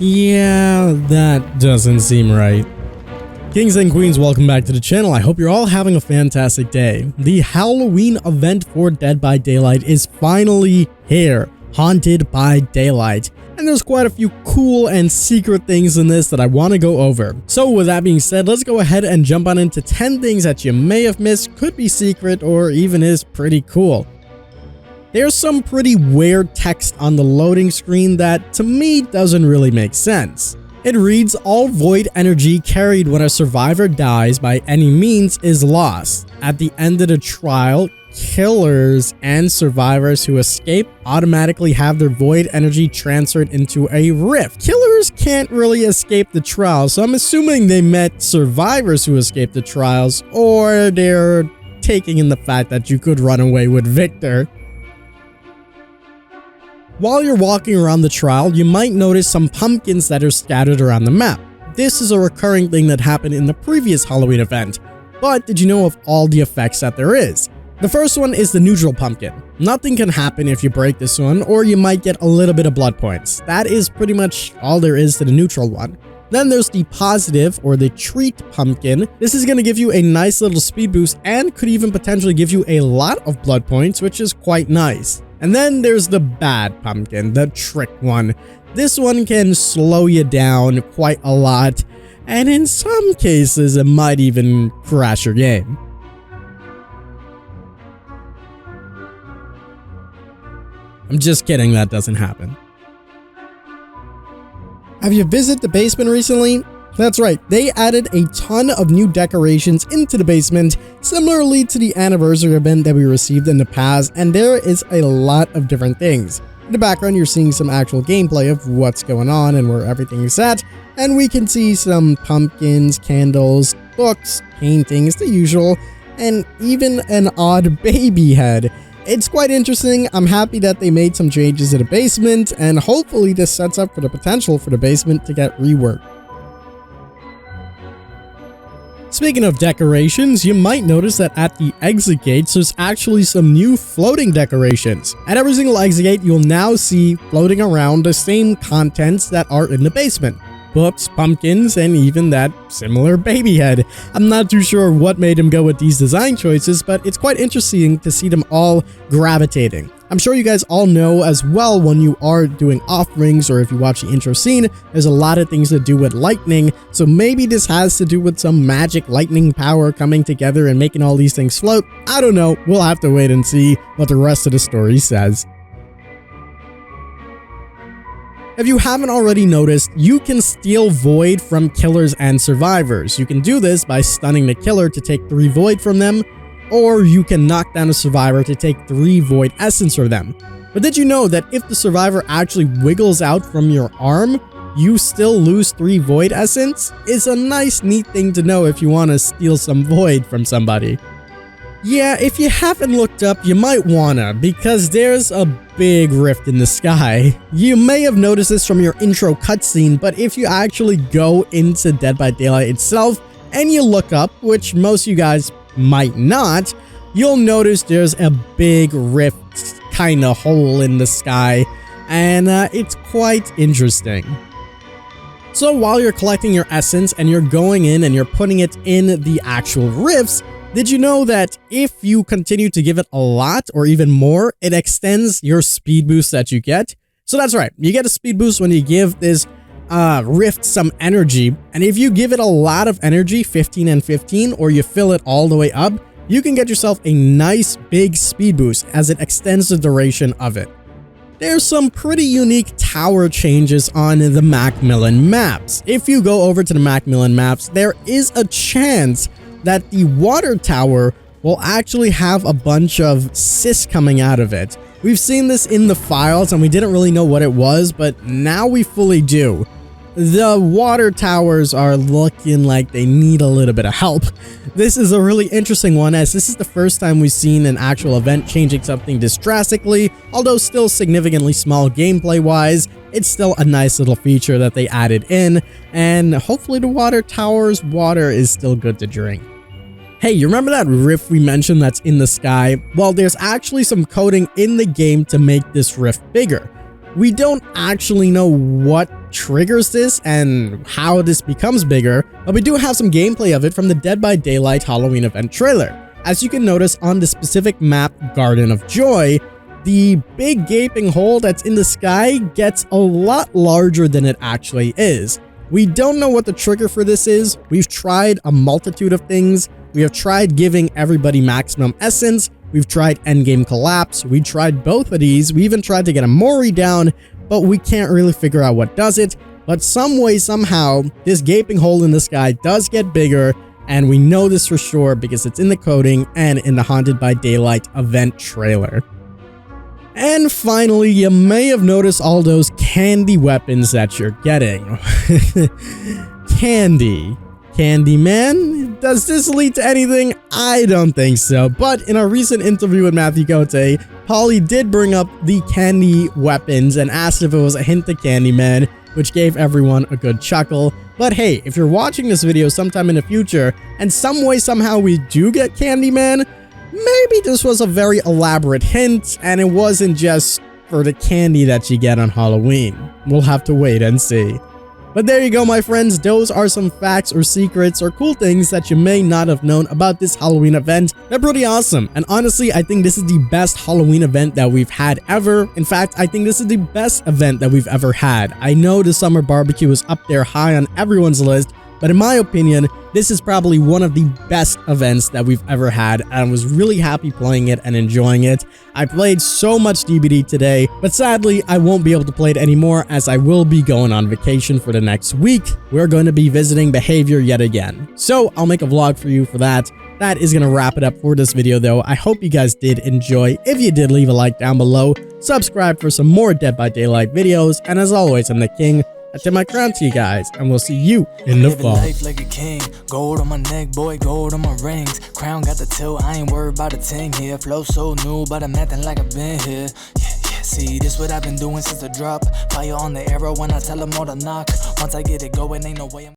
Yeah, that doesn't seem right. Kings and queens, welcome back to the channel. I hope you're all having a fantastic day. The Halloween event for Dead by Daylight is finally here, Haunted by Daylight. And there's quite a few cool and secret things in this that I want to go over. So with that being said, let's go ahead and jump on into 10 things that you may have missed, could be secret, or even is pretty cool. There's some pretty weird text on the loading screen that, to me, doesn't really make sense. It reads, all void energy carried when a survivor dies by any means is lost. At the end of the trial, killers and survivors who escape automatically have their void energy transferred into a rift. Killers can't really escape the trial, so I'm assuming they met survivors who escaped the trials, or they're taking in the fact that you could run away with Victor. While you're walking around the trial, you might notice some pumpkins that are scattered around the map. This is a recurring thing that happened in the previous Halloween event, but did you know of all the effects that there is? The first one is the neutral pumpkin. Nothing can happen if you break this one, or you might get a little bit of blood points. That is pretty much all there is to the neutral one. Then there's the positive or the treat pumpkin. This is going to give you a nice little speed boost and could even potentially give you a lot of blood points, which is quite nice. And then there's the bad pumpkin, the trick one. This one can slow you down quite a lot, and in some cases it might even crash your game. I'm just kidding, that doesn't happen. Have you visited the basement recently? That's right, they added a ton of new decorations into the basement, similarly to the anniversary event that we received in the past, and there is a lot of different things. In the background, you're seeing some actual gameplay of what's going on and where everything is at, and we can see some pumpkins, candles, books, paintings, the usual, and even an odd baby head. It's quite interesting. I'm happy that they made some changes to the basement, and hopefully this sets up for the potential for the basement to get reworked. Speaking of decorations, you might notice that at the exit gates, there's actually some new floating decorations. At every single exit gate, you'll now see floating around the same contents that are in the basement. Books, pumpkins, and even that similar baby head. I'm not too sure what made him go with these design choices, but it's quite interesting to see them all gravitating. I'm sure you guys all know as well when you are doing offerings or if you watch the intro scene, there's a lot of things to do with lightning, so maybe this has to do with some magic lightning power coming together and making all these things float. I don't know, we'll have to wait and see what the rest of the story says. If you haven't already noticed, you can steal void from killers and survivors. You can do this by stunning the killer to take 3 void from them, or you can knock down a survivor to take 3 void essence from them. But did you know that if the survivor actually wiggles out from your arm, you still lose 3 void essence? It's a nice, neat thing to know if you want to steal some void from somebody. Yeah, if you haven't looked up, you might wanna, because there's a big rift in the sky. You may have noticed this from your intro cutscene, but if you actually go into Dead by Daylight itself and you look up, which most of you guys might not, you'll notice there's a big rift kind of hole in the sky, and it's quite interesting. So while you're collecting your essence and you're going in and you're putting it in the actual rifts, did you know that if you continue to give it a lot or even more, it extends your speed boost that you get? So that's right, you get a speed boost when you give this rift some energy, and if you give it a lot of energy, 15 and 15, or you fill it all the way up, you can get yourself a nice big speed boost as it extends the duration of it. There's some pretty unique tower changes on the Macmillan maps. If you go over to the Macmillan maps, there is a chance that the water tower will actually have a bunch of cysts coming out of it. We've seen this in the files and we didn't really know what it was, but now we fully do. The water towers are looking like they need a little bit of help. This is a really interesting one, as this is the first time we've seen an actual event changing something this drastically, although still significantly small gameplay wise. It's still a nice little feature that they added in, and hopefully the water tower's water is still good to drink. Hey, you remember that rift we mentioned that's in the sky? Well, there's actually some coding in the game to make this rift bigger. We don't actually know what triggers this and how this becomes bigger, but we do have some gameplay of it from the Dead by Daylight Halloween event trailer. As you can notice on the specific map, Garden of Joy, the big gaping hole that's in the sky gets a lot larger than it actually is. We don't know what the trigger for this is. We've tried a multitude of things. We have tried giving everybody maximum essence. We've tried endgame collapse. We tried both of these. We even tried to get a Mori down, but we can't really figure out what does it. But some way, somehow, this gaping hole in the sky does get bigger, and we know this for sure because it's in the coding and in the Haunted by Daylight event trailer. And finally, you may have noticed all those candy weapons that you're getting. Candy. Candyman? Does this lead to anything? I don't think so, but in a recent interview with Matthew Cote, Polly did bring up the candy weapons and asked if it was a hint to Candyman, which gave everyone a good chuckle. But hey, if you're watching this video sometime in the future, and some way somehow we do get Candyman, maybe this was a very elaborate hint, and it wasn't just for the candy that you get on Halloween. We'll have to wait and see. But there you go, my friends. Those are some facts or secrets or cool things that you may not have known about this Halloween event. They're pretty awesome. And honestly, I think this is the best Halloween event that we've had ever. In fact, I think this is the best event that we've ever had. I know the summer barbecue is up there high on everyone's list, but in my opinion, this is probably one of the best events that we've ever had, and I was really happy playing it and enjoying it. I played so much DBD today, but sadly, I won't be able to play it anymore as I will be going on vacation for the next week. We're going to be visiting Behavior yet again. So I'll make a vlog for you for that. That is going to wrap it up for this video though. I hope you guys did enjoy. If you did, leave a like down below. Subscribe for some more Dead by Daylight videos. And as always, I'm the King. I tip my crown to you guys, and we'll see you in the fall. Life like a king, gold on my neck, boy, gold on my rings. Crown got the tilt, I ain't worried about a ting here. Flow so new, but I'm acting like I've been here. Yeah, see, this what I've been doing since the drop. Fire on the arrow when I tell them all to knock. Once I get it going, ain't no way I'm